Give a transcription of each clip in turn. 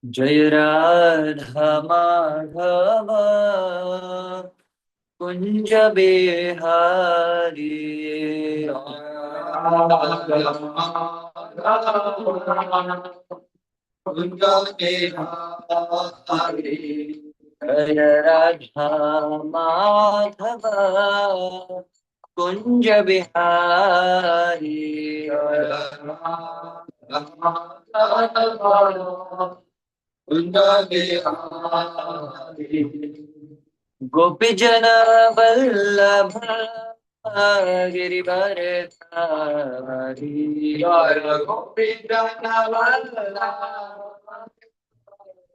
जय राधा माधव कुंज बिहारी। कुंज बिहारी जय राधा माधव कुंज बिहारी। गोपी जन वल्लभ गिरिवर धारी। गोपी जन वल्लभ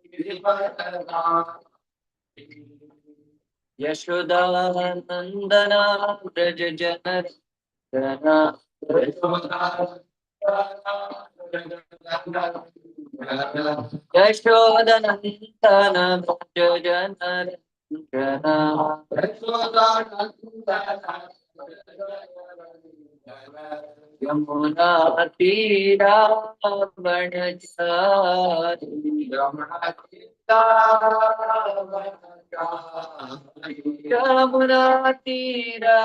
गिरिवर धारी। यशोदा नंदना ब्रज जनना यशोदनन्दन भज जनर जना। यमुना तीरा वनचारी। यमुना तीरा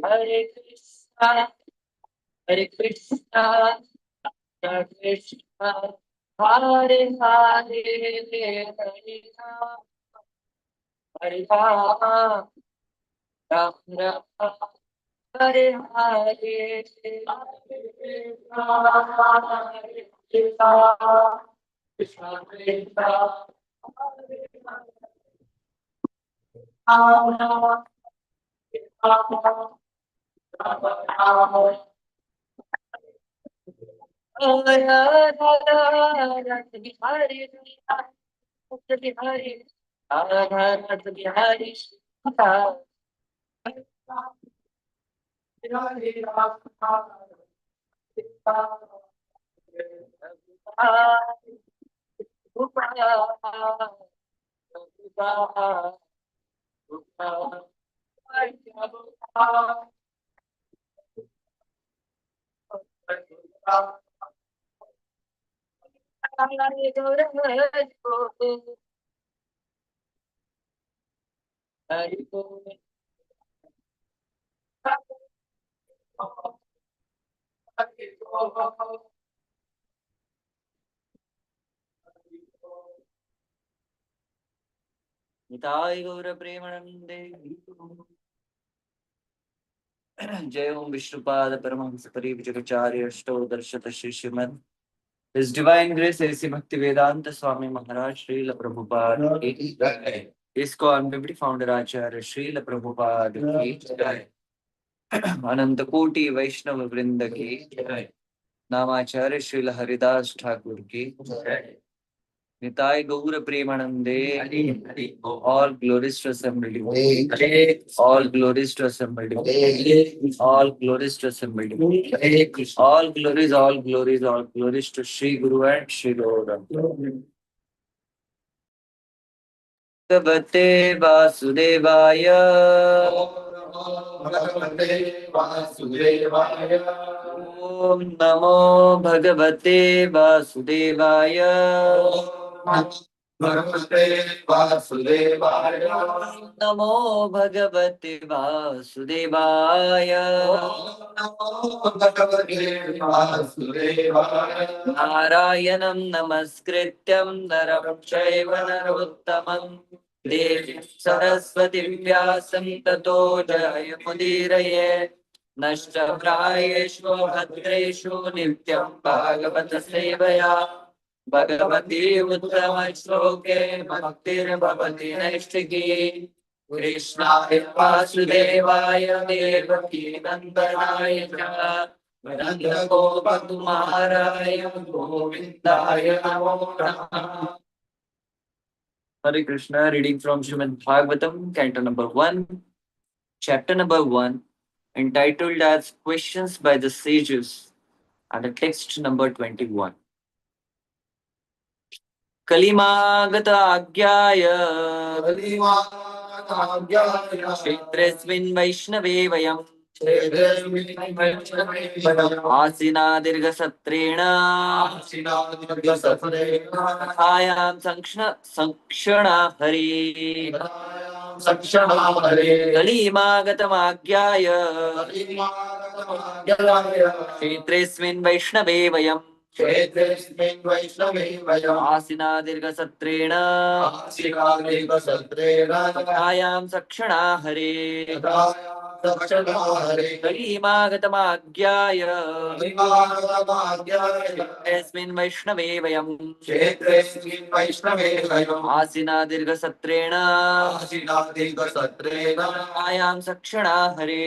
हरे कृष्णा हरे कृष्णा कृष्णा हरे हरे हरे राम हरे राम राम राम हरे हरे कृष्णा कृष्णा कृष्णा राम राम बिहारी बिहारी बिहारी निताय गौर प्रेमानंदे। जय ओम Vishnupad Paramhans परिव्राजकाचार्य अष्टोदर्शत Shri Shrimad His Divine Grace ऐसी भक्ति वेदांत स्वामी महाराज श्रील प्रभुपाद की जय। ISKCON डिप्टी फाउंडर आचार्य श्रील प्रभुपाद की जय। अनंत कोटि वैष्णव वृंद की जय। नामाचार्य श्रील हरिदास ठाकुर की जय। निताय गौर प्रेमानंदे। All glories to assembled all glories to assembled all glories to assembled all glories all glories to Shri Guru and Shri Gaura Bhagavate Vasudevaya Om Namo Bhagavate Vasudevaya भगवते वासुदेवाय। नमो भगवते वासुदेवाय। नमो भगवते वासुदेवाय। नारायणं नमस्कृत्यं नरं चैव नरोत्तमं देवीं सरस्वतीं व्यासं ततो जयमुदीरये। नष्टप्रायेषु भद्रेषु नित्यं भागवत सेवया भगवती उत्तमश्लोके भक्तिर्भवति नैष्ठिकी। कृष्णाय वासुदेवाय देवकी नन्दनाय च नन्दगोपकुमाराय गोविन्दाय नमो नमः। Hare Krishna, reading from Srimad Bhagavatam, Canto number 1, chapter number 1, entitled as Questions by the Sages, and the text number 21. कलिमागत आज्ञाय क्षेत्रेऽस्मिन् वैष्णवे वयम् आसीना दीर्घसत्रेण कथायां संक्षणा हरि कलिमागतमाज्ञाय क्षेत्रेऽस्मिन् वैष्णवे वयम् आसीना दीर्घसत्रेण कथायां सक्षणा हरे कलिमागतमाज्ञाय क्षेत्रेऽस्मिन् वैष्णवे वयम् आसीना दीर्घसत्रेण कथायां सक्षणा हरे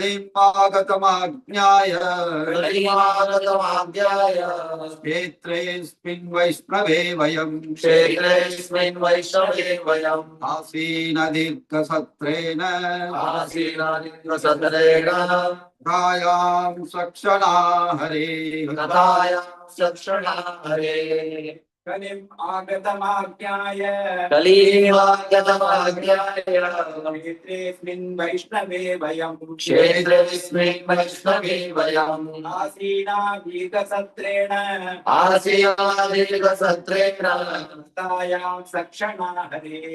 कलिमागतमाज्ञाय क्षेत्रेऽस्मिन् वैष्णवे वयम् आसीन दीर्घसत्रेण कथायां सक्षणा हरे कलिमागतमाज्ञाय क्षेत्रेऽस्मिन् वैष्णवे वयम् आसीना दीर्घसत्रेण कथायां सक्षणा हरे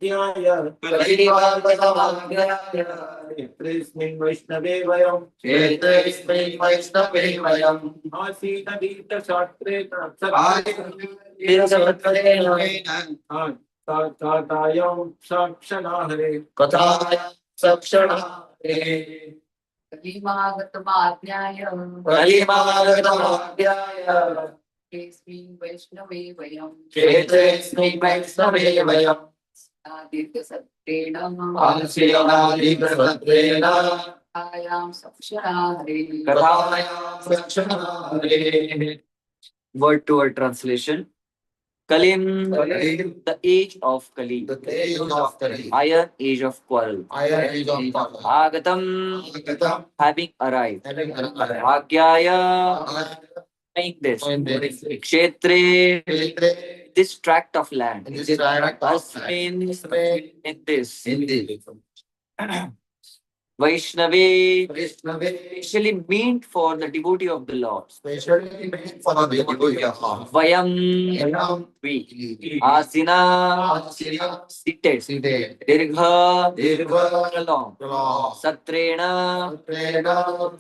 कलिमागतमाज्ञाय क्षेत्रेऽस्मिन् वैष्णवे वयम् आसीन दीर्घसत्रेण कथायां सक्षणा हरे कलिमागतमाज्ञाय क्षेत्रेऽस्मिन् वैष्णवे वयम् दीर्घसत्रेण कथायां सक्षणा हरे Word to word translation. Kalim, the age of Kali, iron age of quarrel. Agatam, having arrived. Agyaya, make this. Kshetre, this tract of land. Asmin, in this. Vaishnave, specially meant for the devotee of the Lord. Vayam, we. Asina, seated. Dirgha, long. Satrena,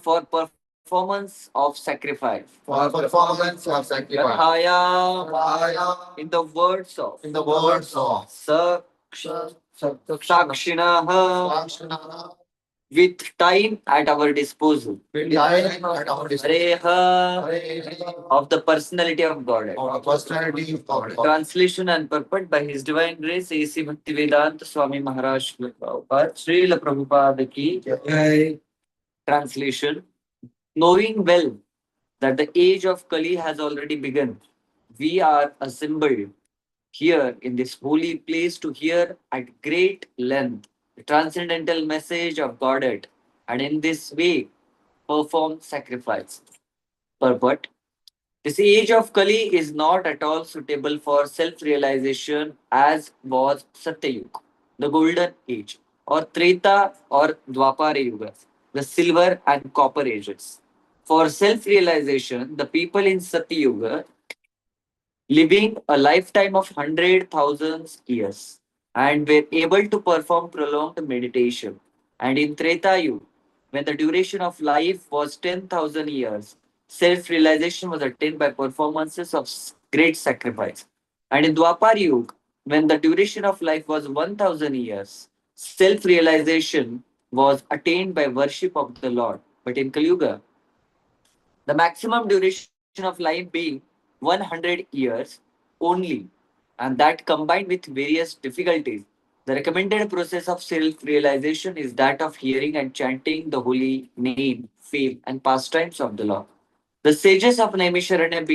for performance of sacrifice. Kathaya, in the words of. Sakshinaha, with time at our disposal. Areha, of the personality of God. Translation and purport by His Divine Grace A.C. Bhaktivedanta Swami Maharaj Srila Prabhupada ki. Translation. Knowing well that the age of Kali has already begun, we are assembled here in this holy place to hear at great length the transcendental message of Godhead, and in this way perform sacrifice. Purport. This age of Kali is not at all suitable for self-realization as was Satyayug, the golden age, or Treta or Dwapara Yuga, the silver and copper ages. For self-realization, the people in Satyuga living a lifetime of 100,000 years and were able to perform prolonged meditation. And in Treta Yuga, when the duration of life was 10,000 years, self-realization was attained by performances of great sacrifice. And in Dwapar Yuga, when the duration of life was 1,000 years, self-realization was attained by worship of the Lord. But in Kali Yuga, the maximum duration of life being 100 years only, and that combined with various difficulties. The recommended process of self realization is that of hearing and chanting the holy name, fame, and pastimes of the Lord. The sages of Naimisharanya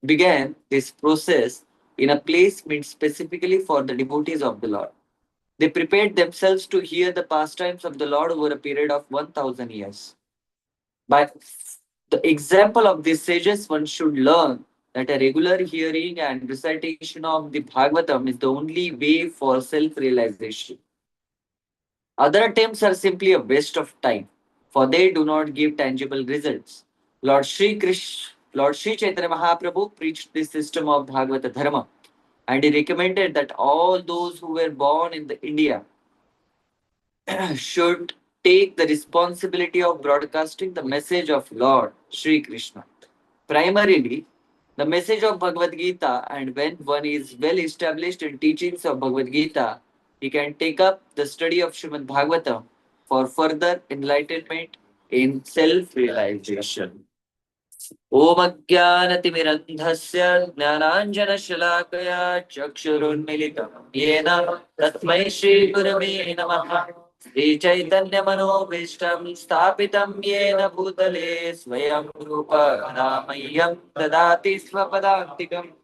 began this process in a place meant specifically for the devotees of the Lord. They prepared themselves to hear the pastimes of the Lord over a period of 1,000 years. By the example of these sages, one should learn that a regular hearing and recitation of the Bhagavatam is the only way for self realization. Other attempts are simply a waste of time, for they do not give tangible results. Lord Sri Chaitanya Mahaprabhu preached this system of Bhagavata Dharma, and he recommended that all those who were born in the India should take the responsibility of broadcasting the message of Lord Sri Krishna. Primarily, the message of Bhagavad Gita, and when one is well established in teachings of Bhagavad Gita, he can take up the study of Srimad Bhagavatam for further enlightenment in self realization. ॐ अज्ञानतिमिरन्धस्य ज्ञानाञ्जनशलाकया चक्षुरुन्मिलितं येन तस्मै श्रीगुरवे नमः श्रीचैतन्यमनोभीष्टं स्थापितं येन भूतले स्वयं रूप रामय्यं ददाति स्वपदान्तिकम्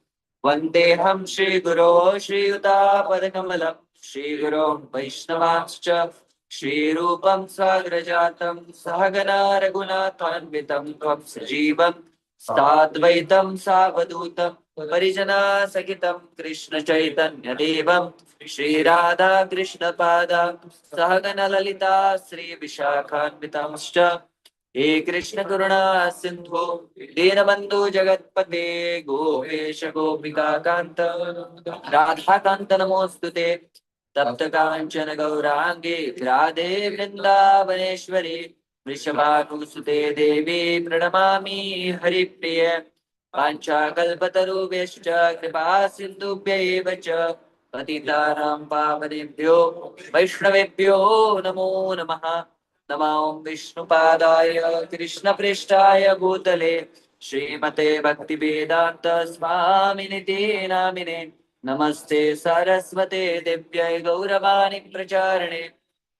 वन्देऽहं श्रीगुरो श्रीयुतापदकमलं श्रीगुरो वैष्णवांश्च श्रीरूपं साग्रजातं सहगना रघुनाथान्वितं त्वं सजीवं साद्वैतं सावधूतं परिजना सहितं कृष्ण चैतन्य देवं श्रीराधा कृष्ण पादा सहगन ललिता श्री विशाखान्वितंश्च हे कृष्ण करुणा सिंधु दीनबंधु जगत्पते गोपेश गोपिका कांत राधा कांत नमोस्तुते तप्त कांचन गौरांगे राधे वृंदावनेश्वरी वृषभानुसुते देवी प्रणमामि हरिप्रिय पाञ्चाकल्पतरुभ्यश्च कृपा सिन्धुभ्यैव च पतितानां पावनेभ्यो वैष्णवेभ्यो नमो नमः नमो विष्णुपादाय कृष्णपृष्ठाय भूतले श्रीमते भक्तिवेदान्त स्वामिनिति नामिने नमस्ते सरस्वते दिव्यै गौरवाणी प्रचारिणे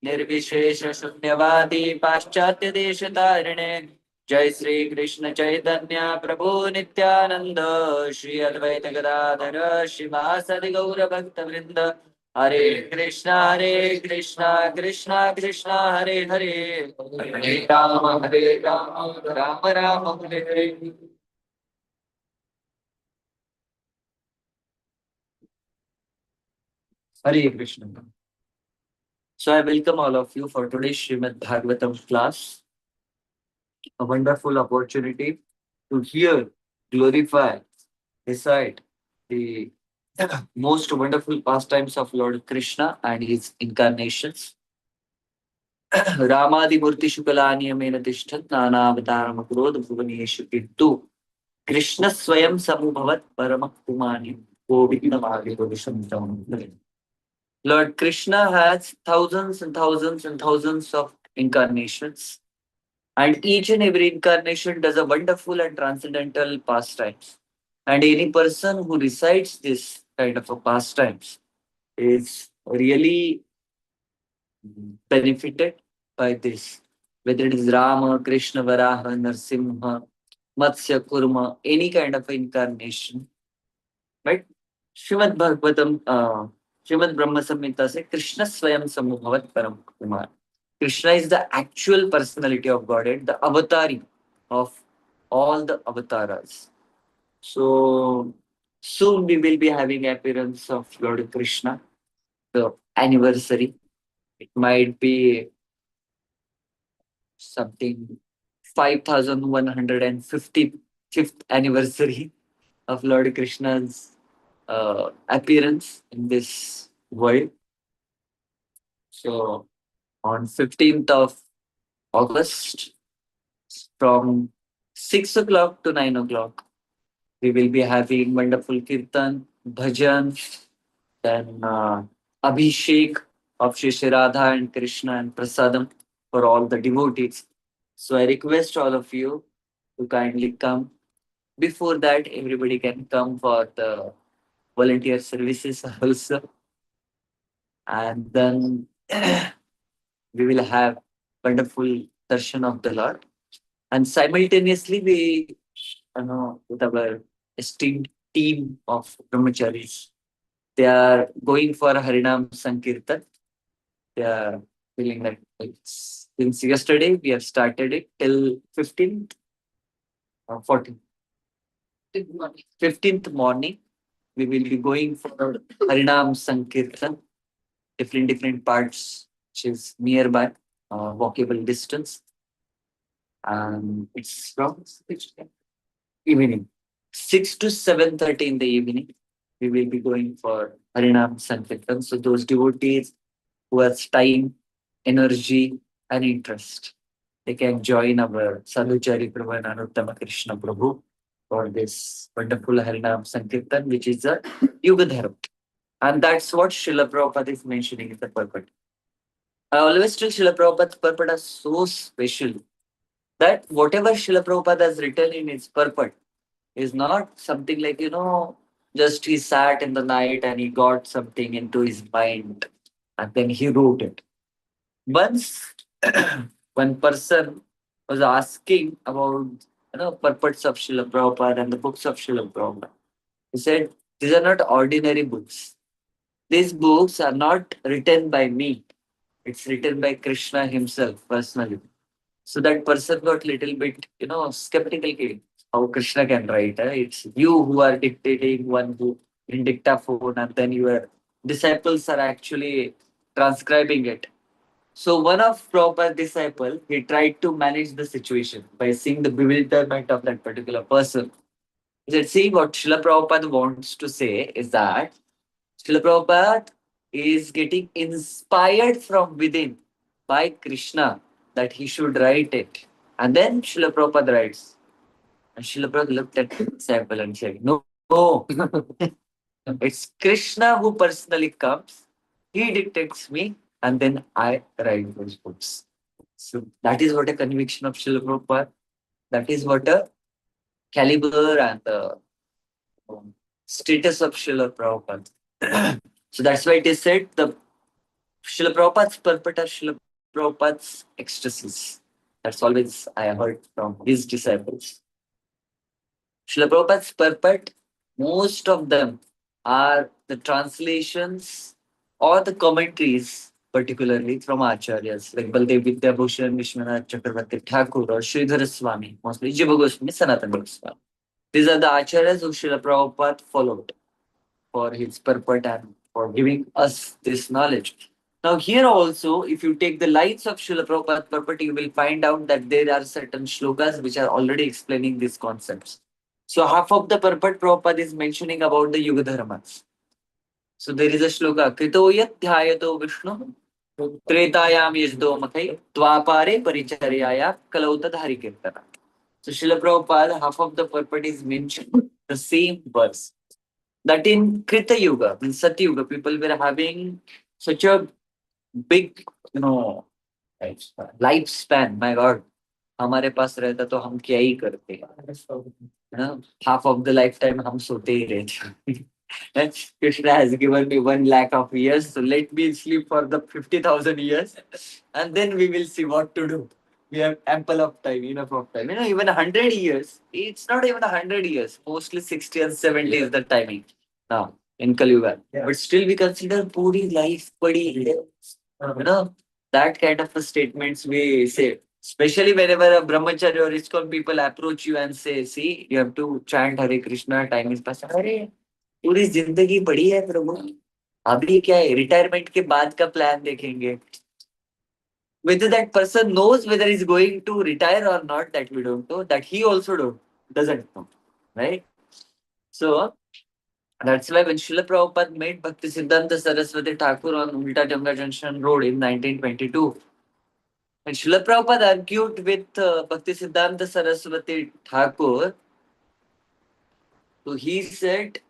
निर्विशेष शून्यवादी पाश्चात्य देशतारिणे जय श्री कृष्ण चैतन्य प्रभु नित्यानंद श्री अद्वैत गदाधर शिवासदि गौर भक्त वृंद हरे Krishna Krishna Krishna Hare Hare Hare Ram Ram Ram Hare Hare Hare Krishna. So I welcome all of you for today's Srimad Bhagavatam class. A wonderful opportunity to hear, glorify, recite the most wonderful pastimes of Lord Krishna and his incarnations. Ramadi Murti Shukalani Amena Tishtat Nanavataram Akrodh Bhuvaneshu Kittu Krishna Swayam Samubhavat Paramakumani Govinda Visham. Lord Krishna has thousands and thousands and thousands of incarnations, and each and every incarnation does a wonderful and transcendental pastimes. And any person who recites this kind of a pastimes is really benefited by this. Whether it is Rama, Krishna, Varaha, Narsimha, Matsya, Kurma, any kind of incarnation, right? Srimad Bhagavatam, Srimad Brahma Samhita says Krishna Swayam Samubhavat Param Kumar. Krishna is the actual personality of Godhead, the avatari of all the avatars. So soon we will be having appearance of Lord Krishna, the anniversary. It might be something 5155th anniversary of Lord Krishna's appearance in this world. So on 15th of August, from 6 o'clock to 9 o'clock, we will be having wonderful kirtan, bhajan, then Abhishek of Shri Radha and Krishna and Prasadam for all the devotees. So I request all of you to kindly come. Before that, everybody can come for the volunteer services also. And then we will have wonderful darshan of the Lord. And simultaneously, we, with our esteemed team of brahmacharis, they are going for Harinam Sankirtan. They are feeling that since yesterday we have started it till 15th or 14th. 15th morning, we will be going for Harinam Sankirtan, different parts, which is nearby, walkable distance. And it's from evening, 6 to 7:30 in the evening. We will be going for Harinam Sankirtan. So those devotees who has time, energy, and interest, they can join our Sadhuchari Prabhu and Anuttama Krishna Prabhu for this wonderful Harinam Sankirtan, which is a Yuga Dharma. And that's what Srila Prabhupada is mentioning in the purport. I always tell Srila Prabhupada's purport are so special that whatever Srila Prabhupada has written in his purport is not something like, just he sat in the night and he got something into his mind and then he wrote it. Once one person was asking about purports of Srila Prabhupada and the books of Srila Prabhupada. He said, these are not ordinary books. These books are not written by me. It's written by Krishna himself personally. So that person got little bit, skeptical. How Krishna can write? It's you who are dictating one book in dictaphone and then your disciples are actually transcribing it. So one of Prabhupada's disciple, he tried to manage the situation by seeing the bewilderment of that particular person. He said, see, what Srila Prabhupada wants to say is that Srila Prabhupada is getting inspired from within by Krishna that he should write it. And then Srila Prabhupada writes. And Srila Prabhupada looked at the disciple and said, no, it's Krishna who personally comes. He dictates me and then I write those books. So that is what a conviction of Srila Prabhupada. That is what a caliber and the status of Srila Prabhupada. So that's why it is said the Srila Prabhupada's purport are Srila Prabhupada's ecstasies. That's always I heard from his disciples. Srila Prabhupada's purport, most of them are the translations or the commentaries, particularly from Acharyas like Baldev Vidyabhushan, Vishwanath Chakravarti Thakur, or Sridhara Swami, mostly Jiva Goswami, Sanatana Goswami. These are the Acharyas who Srila Prabhupada followed for his purport and for giving us this knowledge. Now here also, if you take the lines of Srila Prabhupada's purport, you will find out that there are certain shlokas which are already explaining these concepts. So half of the purport Prabhupada is mentioning about the Yuga Dharmas. So there is a shloka, Krito yat dhyayato Vishnu, Tretayam yajdo mathai, Dvapare paricharyaya, Kalautad harikirtana. So Srila Prabhupada, half of the purport is mentioned the same verse. That in Krita Yuga, in Sati Yuga, people were having such a big, lifespan. My God, हमारे पास रहता तो हम क्या ही करते? Half of the lifetime हम सोते ही रहते. Krishna has given me 1 lakh of years, so let me sleep for the 50,000 years, and then we will see what to do. We have ample of time, enough of time. Even 100 years, it's not even 100 years. Mostly 60 and 70 is the timing now in Kali Yuga. But still we consider puri life, padi, that kind of statements we say. Especially whenever a brahmachari or ISKCON people approach you and say, see, you have to chant Hare Krishna, time is passing. अरे पूरी जिंदगी पड़ी है प्रभु, अभी क्या है, retirement के बाद का प्लान देखेंगे. Whether that person knows whether he's going to retire or not, that we don't know. That he also doesn't know, right? So that's why when Srila Prabhupada met Bhakti Siddhanta Saraswati Thakur on Ulta Jamna Junction Road in 1922, and Srila Prabhupada argued with Bhakti Siddhanta Saraswati Thakur, so he said,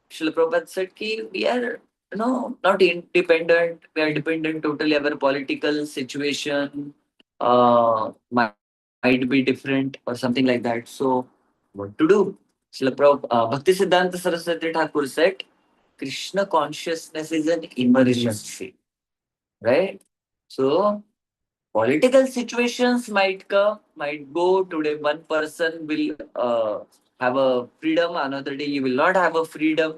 Srila Prabhupada said, ki we are not independent, we are dependent totally, our political situation might be different or something like that. So, what to do? Bhakti Siddhanta Saraswati Thakur said, Krishna consciousness is an emergency, right? So, political situations might come, might go. Today, one person will have a freedom, another day you will not have a freedom.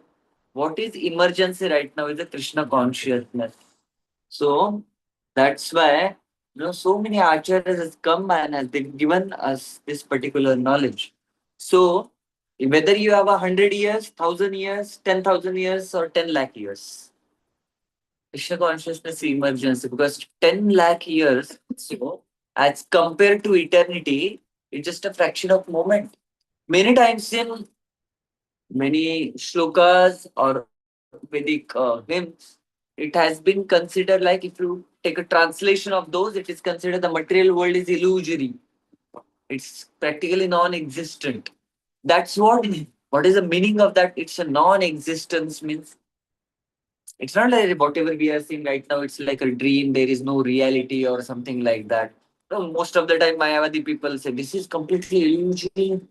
What is emergency right now is the Krishna consciousness. So that's why so many acharyas has come and has they've given us this particular knowledge. So whether you have 100 years, 1,000 years, 10,000 years, or 10 lakh years, Krishna consciousness emergency, because 10 lakh years, so as compared to eternity, it's just a fraction of moment. Many times in many shlokas or Vedic hymns, it has been considered like, if you take a translation of those, it is considered the material world is illusory. It's practically non-existent. That's what is the meaning of that? It's a non-existence means it's not like whatever we are seeing right now, it's like a dream, there is no reality or something like that. No, most of the time, Mayavadi people say, this is completely illusion.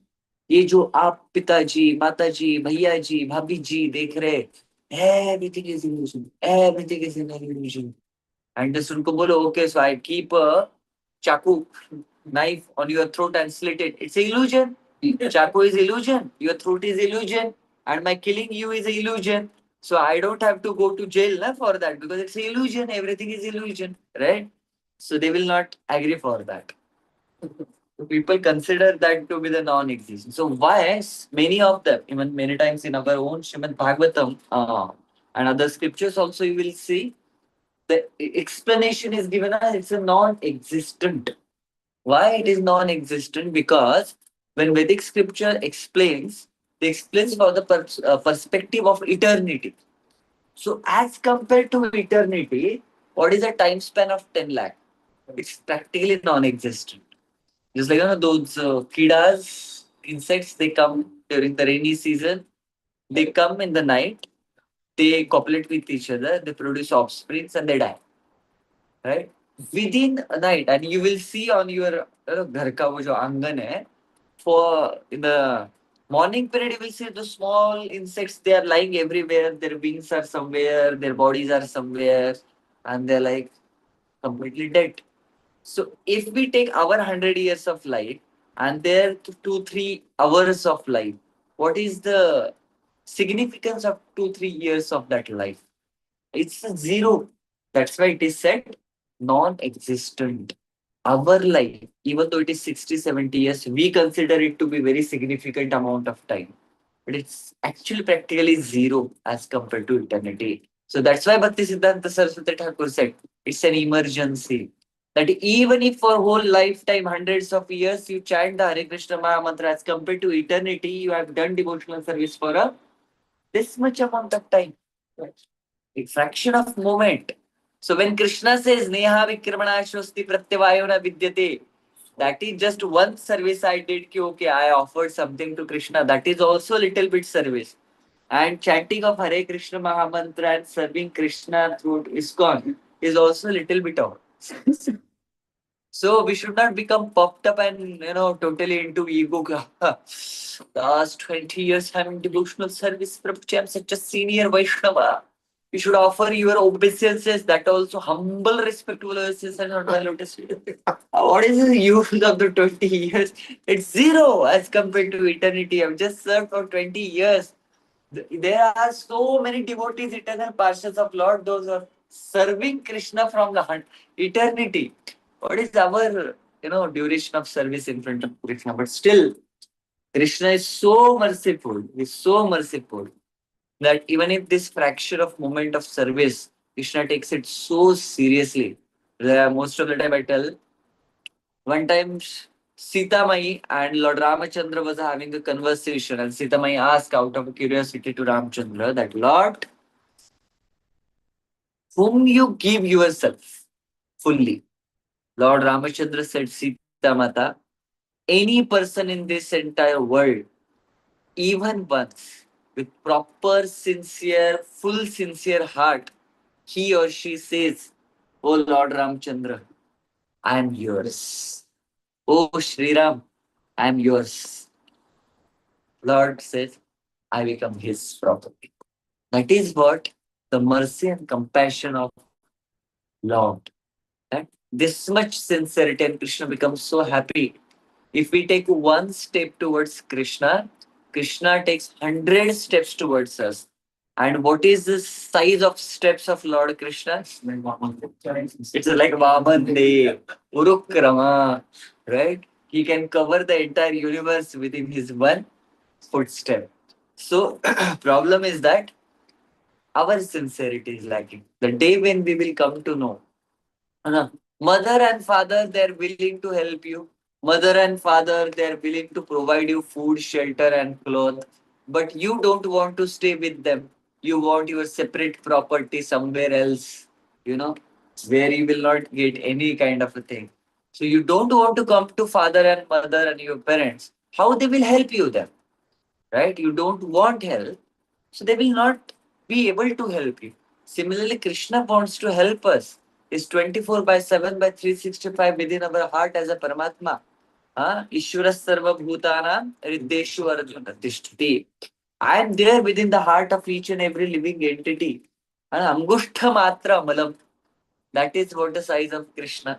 ये जो आप पिताजी माताजी भैया जी भाभी जी देख रहे, everything is illusion, everything is an illusion. And just उनको बोलो, okay, so I keep a chaku knife on your throat and slit it, it's illusion. Chaku is illusion, your throat is illusion, and my killing you is illusion. So I don't have to go to jail for that, because it's illusion, everything is illusion, right? So they will not agree for that. People consider that to be the non-existent. So why many of them, even many times in our own Srimad Bhagavatam and other scriptures also, you will see the explanation is given as it's a non-existent. Why it is non-existent? Because when Vedic scripture explains, they explains for the perspective of eternity. So as compared to eternity, what is the time span of 10 lakh? It's practically non-existent. Just like those kidas, insects, they come during the rainy season. They come in the night. They copulate with each other. They produce offsprings and they die. Right? Within a night, and you will see on your घर का वो जो आंगन है, for in the morning period, you will see the small insects. They are lying everywhere. Their wings are somewhere. Their bodies are somewhere, and they're like completely dead. So if we take our 100 years of life and their 2-3 hours of life, what is the significance of 2-3 years of that life? It's a zero. That's why it is said non-existent. Our life, even though it is 60-70 years, we consider it to be very significant amount of time. But it's actually practically zero as compared to eternity. So that's why Bhakti Siddhanta Saraswati Thakur said it's an emergency. That even if for whole lifetime, hundreds of years, you chant the Hare Krishna Maha Mantra, as compared to eternity, you have done devotional service for this much amount of time. A fraction of moment. So when Krishna says Neha Vikramana Shwasti Pratyavayona Vidyate, that is just one service I did. Okay, I offered something to Krishna. That is also a little bit service. And chanting of Hare Krishna Maha Mantra and serving Krishna through ISKCON is also a little bit of. So we should not become popped up and totally into ego. Last 20 years I'm in devotional service, Prabhuji, I'm such a senior Vaishnava. You should offer your obeisances, that also humble, respectful obeisances and not my lotus feet. What is the use of the 20 years? It's zero as compared to eternity. I've just served for 20 years. There are so many devotees, eternal parshas of Lord, those who are serving Krishna from the eternity. What is our duration of service in front of Krishna? But still, Krishna is so merciful. He's so merciful that even if this fraction of moment of service, Krishna takes it so seriously Most of the time I tell. One time Sita Mai and Lord Ramachandra was having a conversation, and Sita Mai asked out of curiosity to Ramchandra that, Lord, whom you give yourself fully? Lord Ramachandra said, Sita Mata, any person in this entire world, even once, with proper, sincere, full sincere heart, he or she says, Oh Lord Ramchandra, I am yours. Oh Sri Ram, I am yours. Lord says, I become his property. That is what the mercy and compassion of Lord. That this much sincerity, and Krishna becomes so happy. If we take one step towards Krishna, Krishna takes 100 steps towards us. And what is the size of steps of Lord Krishna? It's like Vaman Dev, Urukrama, right? He can cover the entire universe within his one footstep. So, problem is that our sincerity is lacking. The day when we will come to know, uh, mother and father, they're willing to help you. Mother and father, they're willing to provide you food, shelter, and cloth. But you don't want to stay with them. You want your separate property somewhere else, you know, where you will not get any kind of a thing. So you don't want to come to father and mother and your parents. How they will help you then? Right? You don't want help, so they will not be able to help you. Similarly, Krishna wants to help us. Is 24 by 7 by 365 within our heart as a Paramatma. Ishvara Sarva Bhutana Riddeshu Arjuna Tishtati. I am there within the heart of each and every living entity. And Angushta Matra Malam. That is what the size of Krishna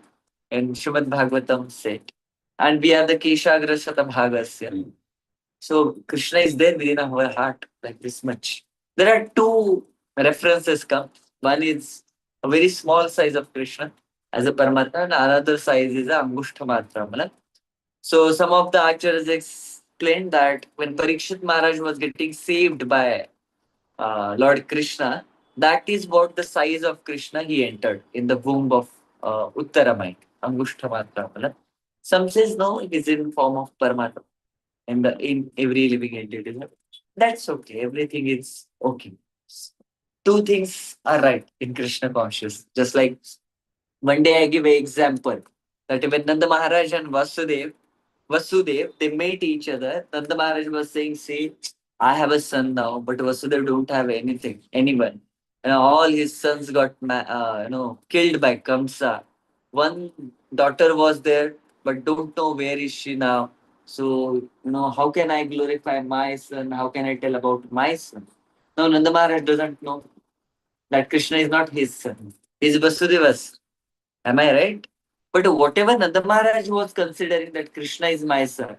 in Srimad Bhagavatam said. And we are the Keshagra Shatabhagasya. So Krishna is there within our heart, like this much. There are two references come. One is a very small size of Krishna as a Paramatma, and another size is a Angushta Matra. So some of the archers explained that when Parikshit Maharaj was getting saved by Lord Krishna, that is what the size of Krishna he entered in the womb of Uttaramai, Angushta Matra. Some says no, it is in form of Paramatma in every living entity. That's okay. Everything is okay. Two things are right in Krishna consciousness. Just like one day I give an example that when Nanda Maharaj and Vasudev, they met each other. Nanda Maharaj was saying, "See, I have a son now, but Vasudev don't have anything, anyone. And all his sons got, killed by Kamsa. One daughter was there, but don't know where is she now. So, how can I glorify my son? How can I tell about my son? No, Nanda Maharaj doesn't know that Krishna is not his son. He's Vasudeva's. Am I right? But whatever Nanda Maharaj was considering that Krishna is my son,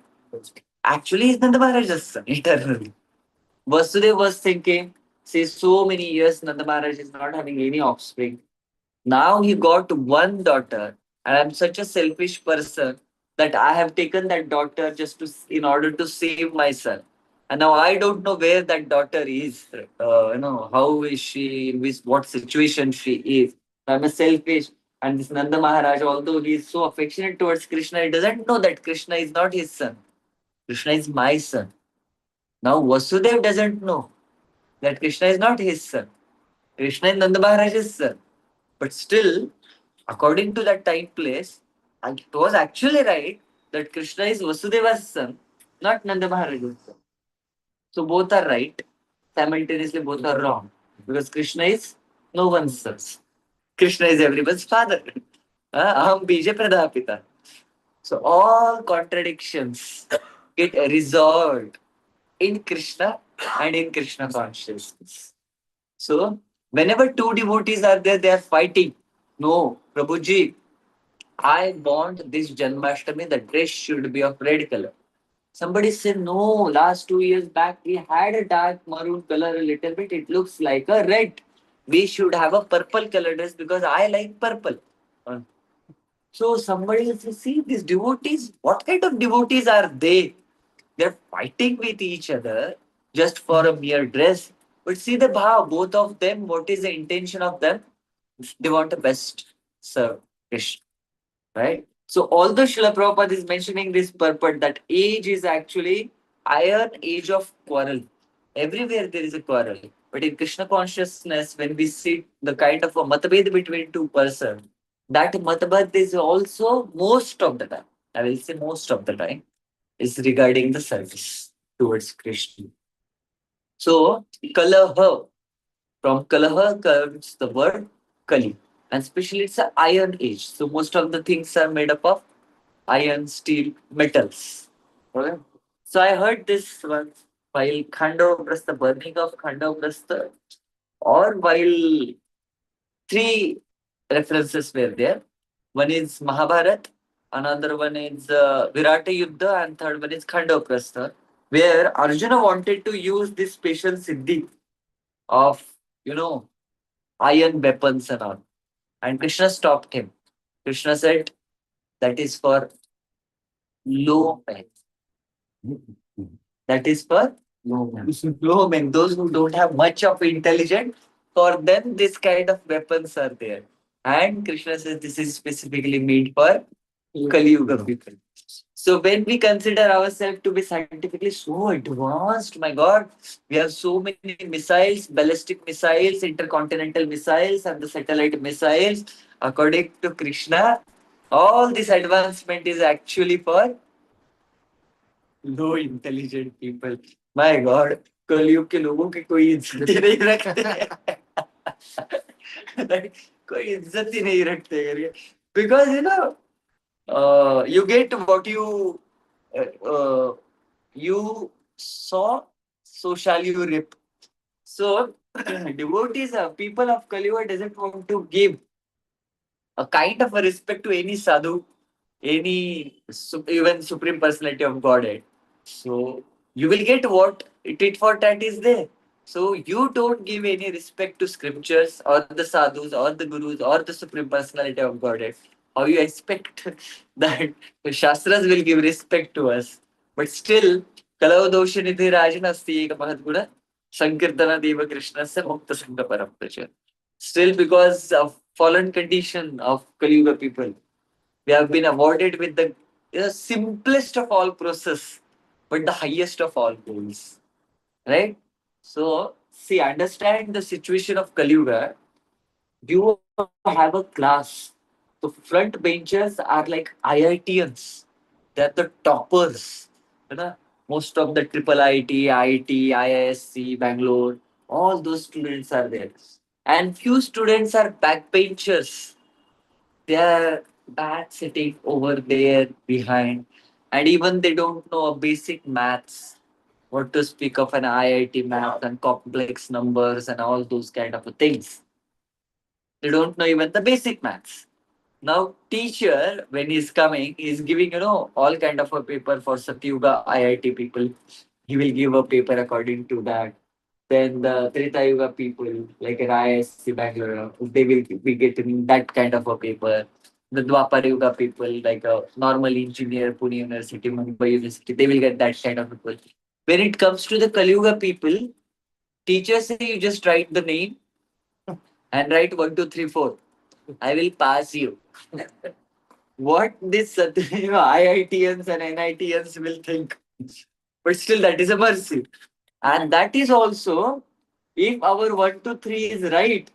actually is Nanda Maharaj's son eternally. Vasudev was thinking, say so many years Nanda Maharaj is not having any offspring. Now he got one daughter, and I'm such a selfish person that I have taken that daughter just in order to save my son. And now I don't know where that daughter is. How is she? In what situation she is? I'm a selfish. And this Nanda Maharaj, although he is so affectionate towards Krishna, he doesn't know that Krishna is not his son. Krishna is my son. Now Vasudev doesn't know that Krishna is not his son. Krishna is Nanda Maharaj's son. But still, according to that time place, and it was actually right that Krishna is Vasudeva's son, not Nanda Maharaj's son. So both are right. Simultaneously, both are wrong. Because Krishna is no one's son. Krishna is everyone's father. Aham bija pradapita. So all contradictions get resolved in Krishna and in Krishna consciousness. So whenever two devotees are there, they are fighting. No, Prabhuji, I want this Janmashtami, the dress should be of red color. Somebody said, no, last 2 years back, we had a dark maroon color a little bit. It looks like a red. We should have a purple color dress because I like purple. Uh, So somebody will say, see, these devotees, what kind of devotees are they? They're fighting with each other just for a mere dress. But see the bhav, both of them, what is the intention of them? They want the best serve. Krishna, right? So although Srila Prabhupada is mentioning this purport that age is actually iron age of quarrel. Everywhere there is a quarrel. But in Krishna consciousness, when we see the kind of a matabhed between two persons, that matabhed is also most of the time, I will say most of the time, is regarding the service towards Krishna. So, kalaha, from kalaha comes the word kali. And especially it's an iron age. So most of the things are made up of iron, steel, metals. Okay? So I heard this once while Khandovrasta, burning of Khandovrasta, or while three references were there. One is Mahabharat, another one is Virata Yuddha, and third one is Khandovrasta, where Arjuna wanted to use this special siddhi of, you know, iron weapons and all. And Krishna stopped him. Krishna said, that is for low men. That is for low men. Those who don't have much of intelligence, for them this kind of weapons are there. And Krishna says this is specifically made for Kali Yuga people. So when we consider ourselves to be scientifically so advanced, my God, we have so many missiles, ballistic missiles, intercontinental missiles, and the satellite missiles. According to Krishna, all this advancement is actually for low intelligent people my God कलयुग के लोगों की कोई इज्जत ही नहीं रखते कोई इज्जत ही नहीं रखते करके because you know you get what you saw, so shall you reap. So devotees, people of Kaliuga doesn't want to give a kind of a respect to any sadhu, any even supreme personality of Godhead. So you will get what tit for tat is there. So you don't give any respect to scriptures or the sadhus or the gurus or the supreme personality of Godhead. How you expect that the Shastras will give respect to us? But still, Kalavadoshanidhi Rajanasti Mahadguna Sankirtana Deva Krishna se Mukta Sangha Parampracha. Still, because of fallen condition of Kali Yuga people, we have been awarded with the simplest of all process, but the highest of all goals. Right? So, see, understand the situation of Kali Yuga. You have a class. The front benchers are like IITians. They're the toppers. You know, most of the triple IIT, IISc, Bangalore, all those students are there. And few students are backbenchers. They are back sitting over there behind. And even they don't know a basic maths. What to speak of an IIT math and complex numbers and all those kind of things. They don't know even the basic maths. Now, teacher, when he's coming, he's giving, all kind of a paper for Satyuga IIT people. He will give a paper according to that. Then the Treta Yuga people, like an ISC Bangalore, they will be getting that kind of a paper. The Dwapar Yuga people, like a normal engineer, Pune University, Mumbai University, they will get that kind of people. When it comes to the Kali Yuga people, teachers say you just write the name and write 1, 2, 3, 4. I will pass you. What this IITians and NITians will think. But still, that is a mercy. And that is also, if our 1, 2, 3 is right,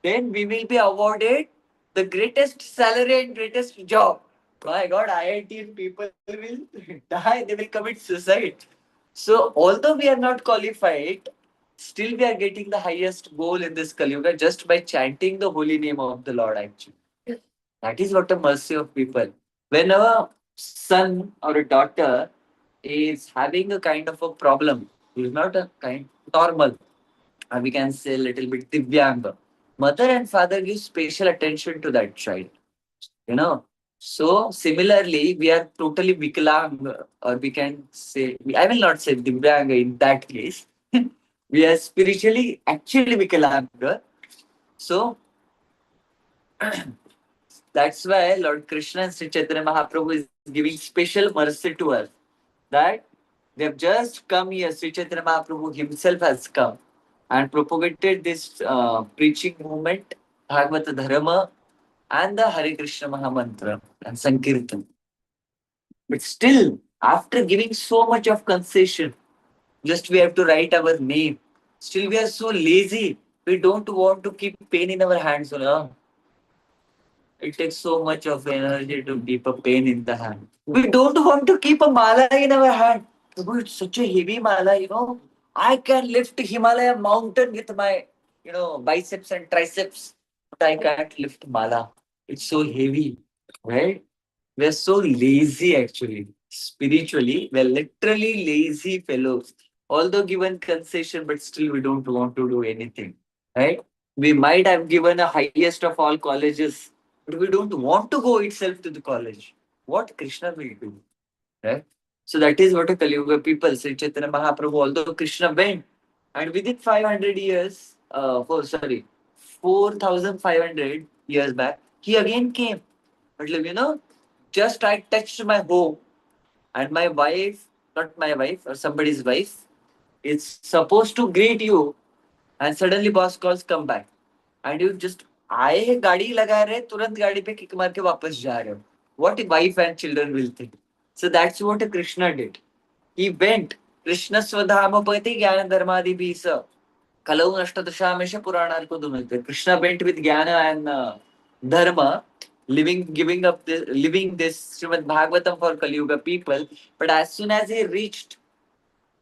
then we will be awarded the greatest salary and greatest job. My God, IIT people will die, they will commit suicide. So, although we are not qualified, still we are getting the highest goal in this Kali Yuga just by chanting the holy name of the Lord, actually. That is what a mercy of people. When a son or a daughter is having a kind of a problem, is not a kind normal, we can say a little bit divyang. Mother and father give special attention to that child. You know. So similarly, we are totally viklang, or we can say, I will not say divyang in that case. We are spiritually actually viklang. So that's why Lord Krishna and Sri Chaitanya Mahaprabhu is giving special mercy to us. That they have just come here. Sri Chaitanya Mahaprabhu himself has come and propagated this preaching movement, Bhagavata Dharma, and the Hare Krishna Mahamantra and Sankirtan. But still, after giving so much of concession, just we have to write our name. Still, we are so lazy. We don't want to keep pen in our hands. It takes so much of energy to keep a pen in the hand. We don't want to keep a mala in our hand. Prabhu, it's such a heavy mala. I can lift Himalaya mountain with my, biceps and triceps, but I can't lift mala. It's so heavy, right? We're so lazy actually. Spiritually, we're literally lazy fellows. Although given concession, but still we don't want to do anything, right? We might have given a highest of all colleges, but we don't want to go itself to the college. What Krishna will do, right? So that is what a Kali Yuga people, Sri Chaitanya Mahaprabhu, although Krishna went, and within 500 years, 4,500 years back, he again came. But just I touched my home and my wife, not my wife or somebody's wife, is supposed to greet you, and suddenly boss calls come back. And you just आए हैं गाड़ी लगा रहे तुरंत गाड़ी पे kick मार के वापस जा रहे हो. What wife and children will think. So that's what Krishna did. He went. Krishna Swadhamapati Jnana Dharmadibhi Sa. Kalau Ashtadashamesha Puranarko Dunate. Krishna went with Jnana and Dharma, living this Srimad Bhagavatam for Kali Yuga people. But as soon as he reached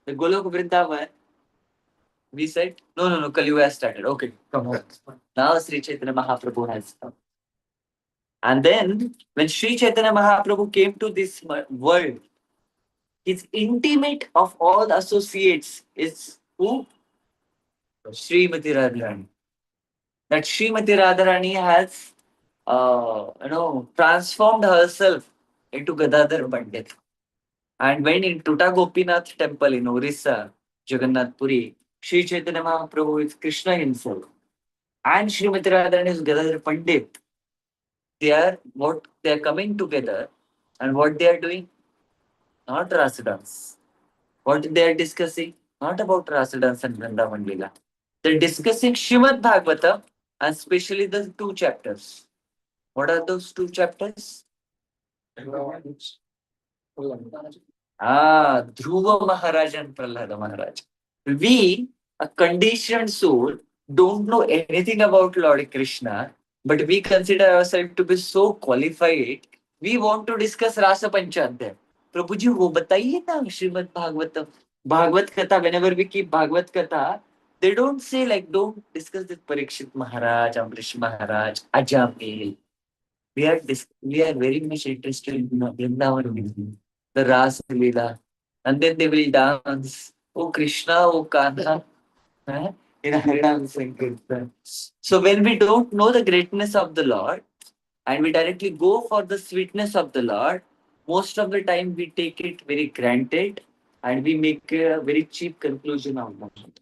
the Golok Vrindavan, we said, no, Kali Yuga has started. Okay, come on. Now Sri Chaitanya Mahaprabhu has come. And then, when Sri Chaitanya Mahaprabhu came to this world, his intimate of all associates is who? Srimati Radharani. That Srimati Radharani has, transformed herself into Gadadhar Pandit. And when in Tuta Gopinath temple in Orissa, Jagannath Puri, Sri Chaitanya Mahaprabhu is Krishna himself. And Srimati Radharani is Gadadhar Pandit. They are coming together, and what they are doing? Not Rasa dance. What they are discussing? Not about Rasa dance and Vrindavan Lila. They're discussing Srimad Bhagavatam, and especially the two chapters. What are those two chapters? Dhruva Maharaj and Prahlada Maharaj. We, a conditioned soul, don't know anything about Lord Krishna, but we consider ourselves to be so qualified. We want to discuss Rasa Panchadhyay. Prabhuji, wo bataiye na Srimad Bhagavatam. Bhagavad Katha, whenever we keep Bhagavad Katha, they don't say don't discuss this Parikshit Maharaj, Amrish Maharaj, Ajamil. We are very much interested in Vrindavan, the Rasa Leela. And then they will dance. Oh Krishna, oh Kanha. In Harinam Sankirtan. So when we don't know the greatness of the Lord and we directly go for the sweetness of the Lord, most of the time we take it very granted and we make a very cheap conclusion of that.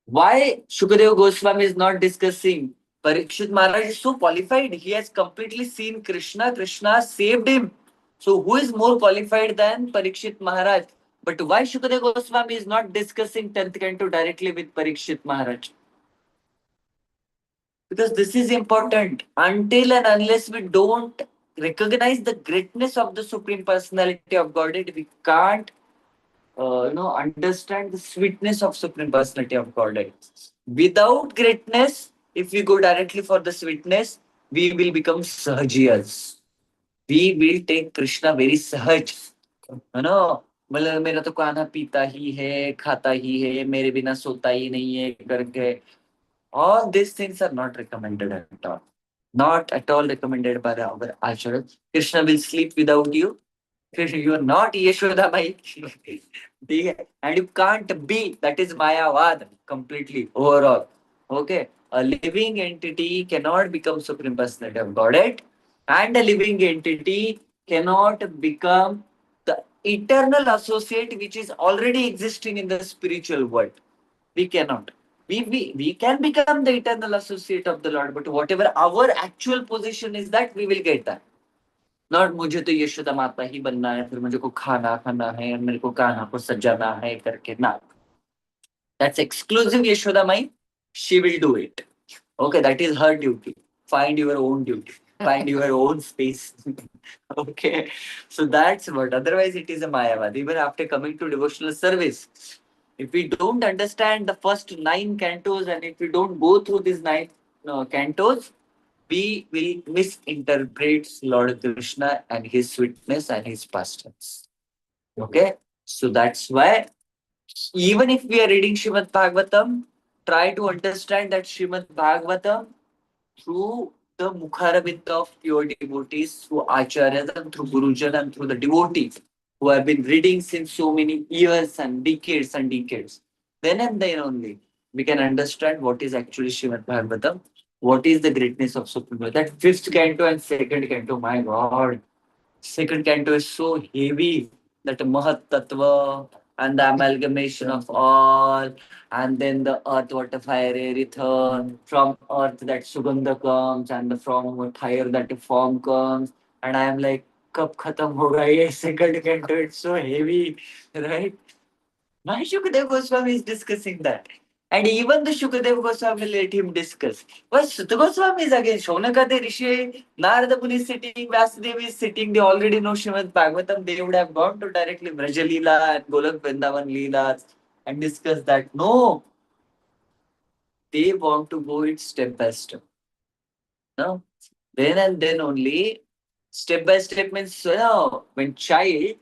Why Shukadeva Goswami is not discussing Parikshit Maharaj is so qualified. He has completely seen Krishna. Krishna saved him. So who is more qualified than Parikshit Maharaj? But why Shukadeva Goswami is not discussing 10th canto directly with Parikshit Maharaj? Because this is important. Until and unless we don't recognize the greatness of the Supreme Personality of Godhead, we can't understand the sweetness of Supreme Personality of Godhead. Without greatness, if we go directly for the sweetness, we will become Sahajiyas. We will take Krishna very Sahaj. मतलब मेरा तो खाना पीता ही है, खाता ही है, मेरे बिना सोता ही नहीं है करके. All these things are not recommended at all. Not at all recommended by our Acharya. Krishna will sleep without you. You are not Yashoda Mai. And you can't be. That is Mayavad completely, overall. Okay. A living entity cannot become Supreme Personality of Godhead. And a living entity cannot become the eternal associate which is already existing in the spiritual world. We cannot. We can become the eternal associate of the Lord, but whatever our actual position is that we will get that. Not मुझे तो यशोदा माता ही बनना है, फिर मुझे को खाना खाना है और मेरे को कान्हा को सजाना है करके ना. That's exclusive Yashoda Mai. She will do it. Okay, that is her duty. find your own duty, find your own space. Okay, so that's what. Otherwise, it is a Mayavad. Even after coming to devotional service, if we don't understand the first 9 cantos and if we don't go through these 9 cantos, we will misinterpret Lord Krishna and his sweetness and his pastimes. Okay, so that's why even if we are reading Srimad Bhagavatam, try to understand that Srimad Bhagavatam through the Mukharavita of pure devotees, through Acharyas and through Gurujan and through the devotees who have been reading since so many years and decades. Then and then only we can understand what is actually Srimad Bhagavatam, what is the greatness of Supreme Lord. That fifth canto and second canto, my God, second canto is so heavy that Mahat Tattva and the amalgamation of all, and then the earth, water, fire, air, ether. From earth that Sugandha comes, and from fire that form comes. And I am like, Kab khatam hoga ye second canto? It's so heavy, right? Why Shukadev Goswami is discussing that? And even the Shukadev Goswami let him discuss. But Sutta Goswami is again Shaunakade Rishi, Narada Muni is sitting, Vasudev is sitting, they already know Srimad Bhagavatam, they would have gone to directly Vrajalila and Golak Vrindavan Leelas and discuss that. No, they want to go it step by step. No? Then and then only, step by step means when child,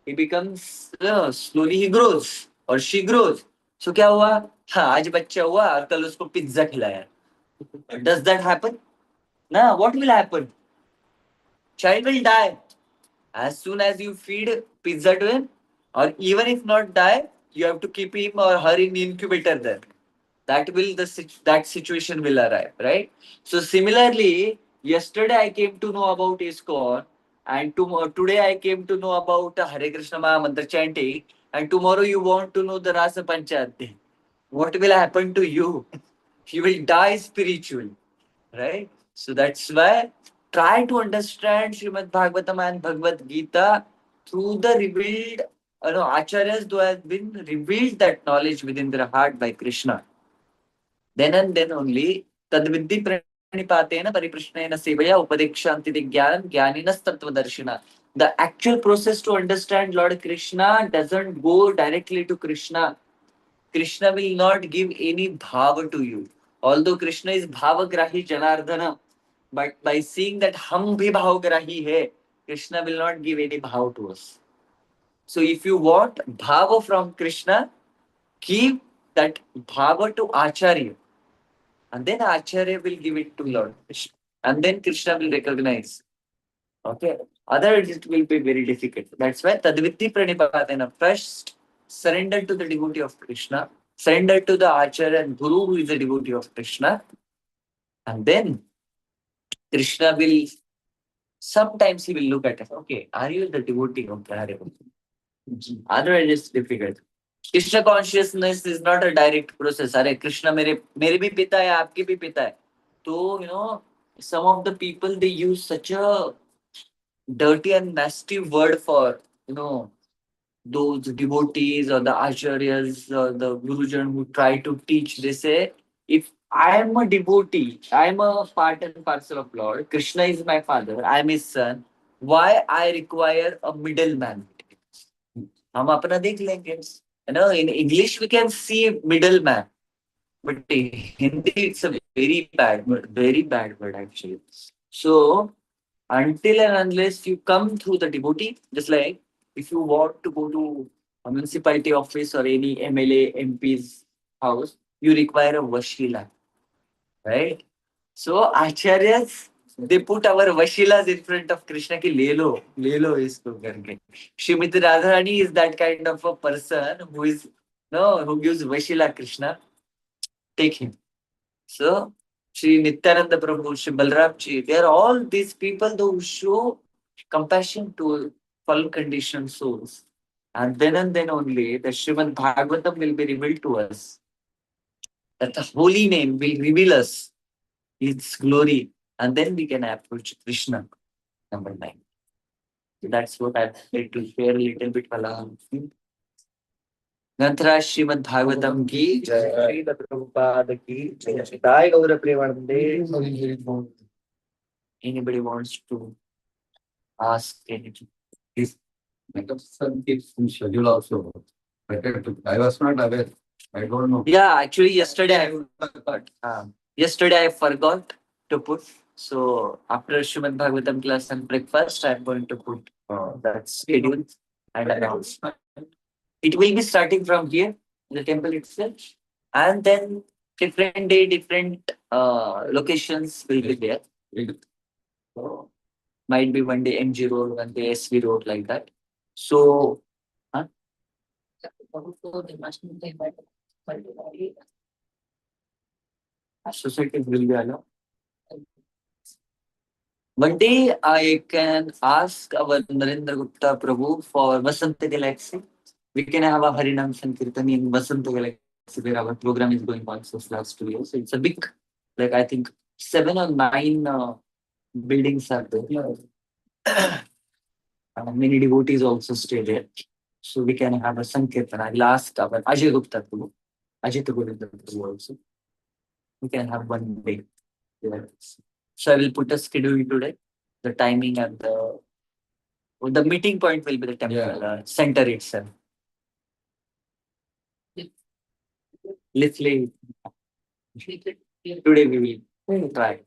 he becomes, slowly he grows or she grows. So क्या हुआ? हाँ, आज बच्चा हुआ और कल उसको pizza खिलाया. Does that happen? No. What will happen? Child will die. As soon as you feed pizza to him, or even if not die, you have to keep him or her in incubator there. That situation will arrive, right? So similarly, yesterday I came to know about ISKCON, and today I came to know about Hare Krishna Maha Mantra chanting, and tomorrow you want to know the Rasa Panchayati. What will happen to you? You will die spiritually, right? So that's why try to understand Srimad Bhagavatam and Bhagavad Gita through the revealed, acharyas who have been revealed that knowledge within their heart by Krishna. Then and then only tadviddhi pranipatena pariprashnena sevaya upadekshanti jnanam jnaninas tattvadarshina. The actual process to understand Lord Krishna doesn't go directly to Krishna. Krishna will not give any bhava to you. Although Krishna is bhavagrahi Janardhana, but by seeing that hum bhi bhavagrahi hai, Krishna will not give any bhava to us. So if you want bhava from Krishna, give that bhava to Acharya. And then Acharya will give it to Lord Krishna. And then Krishna will recognize. Okay. Otherwise, it will be very difficult. That's why Tadvitti Pranipatena. First, surrender to the devotee of Krishna. Surrender to the Acharya and Guru who is a devotee of Krishna. And then Krishna will, sometimes he will look at us. Okay, are you the devotee of the Hare? Otherwise, it's difficult. Krishna consciousness is not a direct process. Are Krishna mere bhi pita hai, aapke bhi pita hai. So, some of the people, they use such a dirty and nasty word for, those devotees or the acharyas or the gurujan who try to teach. They say, if I am a devotee, I am a part and parcel of Lord, Krishna is my father, I am his son, why I require a middleman? हम अपना देख लेंगे. In English we can see middleman, but in Hindi it's a very bad word actually. So until and unless you come through the devotee, just like if you want to go to a municipality office or any MLA, MP's house, you require a Vashila, right? So Acharyas, they put our Vashilas in front of Krishna ki le lo isko karke. Srimati Radharani is that kind of a person who is, who gives Vashila Krishna, take him. So Sri Nityananda Prabhu, Sri Balram Ji, they are all these people who show compassion to fallen conditioned souls. And then only the Srimad Bhagavatam will be revealed to us. That the holy name will reveal us its glory. And then we can approach Krishna. Number 9. So that's what I'd like to share a little bit. Granthara Srimad Bhagavatam ki Jai, Srila Prabhupada ki Jai, Jai Gaura Premanande. anybody wants to ask anything. Like some kids in schedule also. I was not aware. I don't know. Yeah, actually yesterday I forgot. Yesterday I forgot to put. So after Srimad Bhagavatam class and breakfast, I'm going to put that schedule and announce. It will be starting from here, the temple itself, and then different day, different locations will be there. So might be one day MG Road, one day SV Road, like that. So society will be allowed. One day I can ask our Narendra Gupta Prabhu for Vasanta Galaxy. We can have a Harinam Sankirtan in Vasanta Galaxy where our program is going on since last 2 years. So it's a big, like I think 7 or 9 buildings are there. Many devotees also stay there. So we can have a Sankirtan. I will ask our Ajay Gupta Prabhu, Ajay Gupta Prabhu also. We can have one day there. So I will put a schedule today, the timing and the meeting point will be the temple center itself. Literally, today we will try.